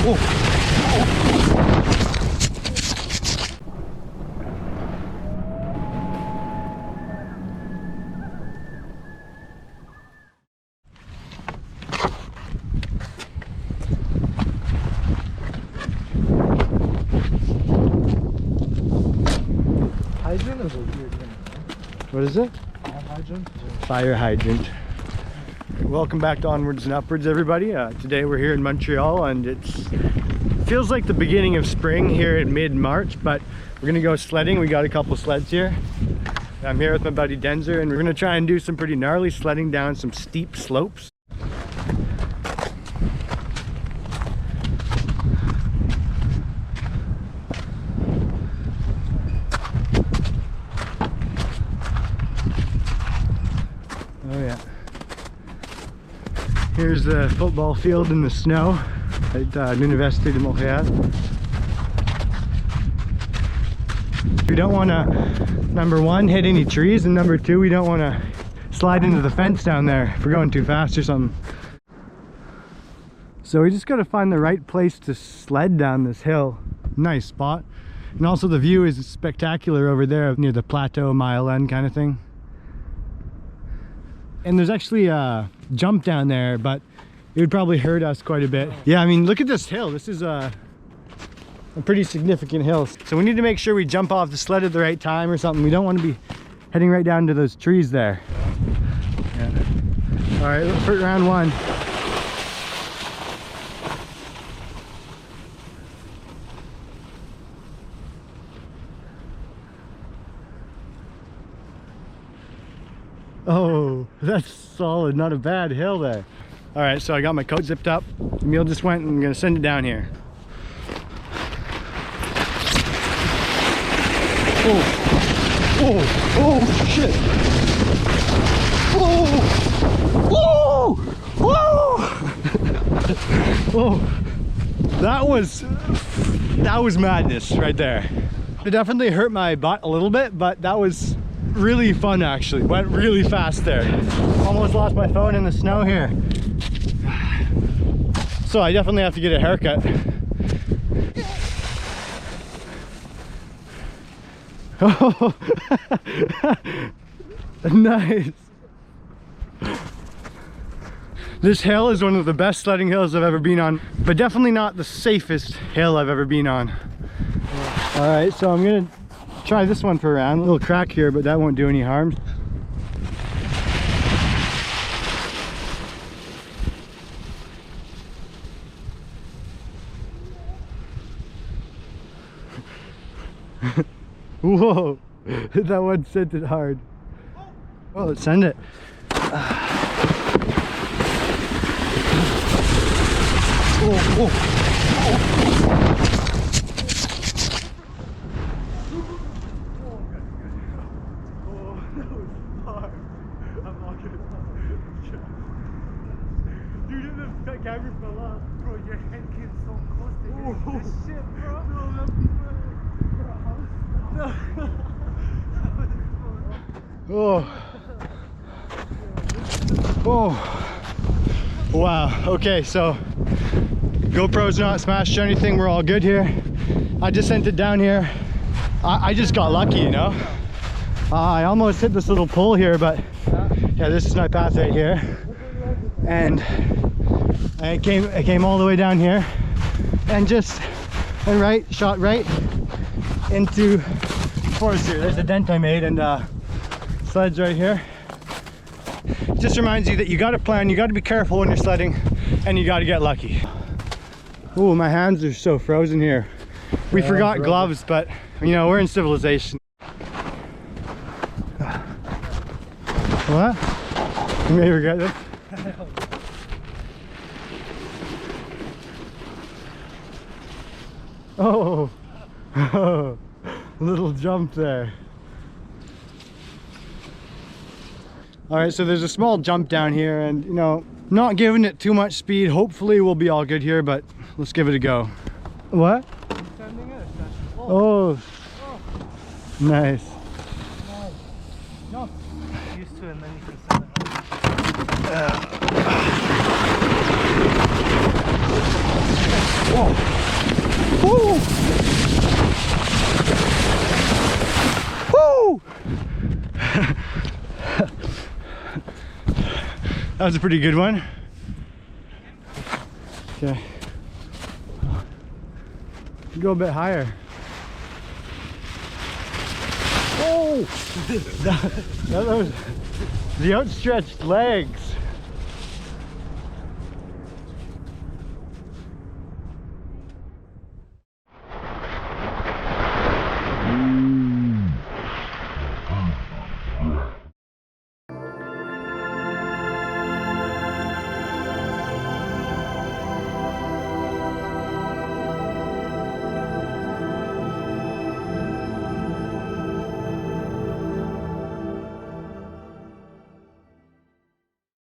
Hydrant is a weird thing. What is it? Hydrant? Fire hydrant. Welcome back to Onwards and Upwards, everybody. Today we're here in Montreal, and it feels like the beginning of spring here in mid-March, but we're gonna go sledding. We got a couple sleds here. I'm here with my buddy Denzer, and we're gonna try and do some pretty gnarly sledding down some steep slopes. Oh yeah. Here's the football field in the snow at Universite de Montreal. We don't want to, number one, hit any trees, and number two, we don't want to slide into the fence down there if we're going too fast or something. So we just got to find the right place to sled down this hill. Nice spot. And also the view is spectacular over there near the plateau mile end kind of thing. And there's actually a jump down there, but it would probably hurt us quite a bit. Yeah, I mean, look at this hill. This is a pretty significant hill. So we need to make sure we jump off the sled at the right time or something. We don't want to be heading right down to those trees there. Yeah. All right, let's put round one. Oh, that's solid. Not a bad hill there. All right, so I got my coat zipped up. Emil just went, and I'm gonna send it down here. Oh, oh, oh, shit. Oh, oh, oh. That was madness right there. It definitely hurt my butt a little bit, but that was really fun actually. Went really fast there. Almost lost my phone in the snow here. So I definitely have to get a haircut. Oh, nice. This hill is one of the best sledding hills I've ever been on, but definitely not the safest hill I've ever been on. All right, so I'm gonna try this one for a round. A little crack here, but that won't do any harm. Whoa, that one sent it hard. Well, let's send it. Oh, oh. Camera fell off. Bro, your head came so close to this shit, bro. Oh. Oh. Wow. Okay, so GoPro's not smashed or anything. We're all good here. I just sent it down here. I just got lucky, you know. I almost hit this little pole here, but yeah, this is my path right here. And I came all the way down here and just went right, shot right into the forest here. There's a dent I made, and sled's right here. It just reminds you that you got to plan, you got to be careful when you're sledding, and you got to get lucky. Oh, my hands are so frozen here. We forgot gloves, but you know, we're in civilization. What? You may regret this. Oh, oh, little jump there. All right, so there's a small jump down here, and you know, not giving it too much speed. Hopefully we'll be all good here, but let's give it a go. What? Oh, nice. Jump. Used to it, and then you can send it Woo! Woo! That was a pretty good one. Okay. Go a bit higher. Oh! that was the outstretched legs.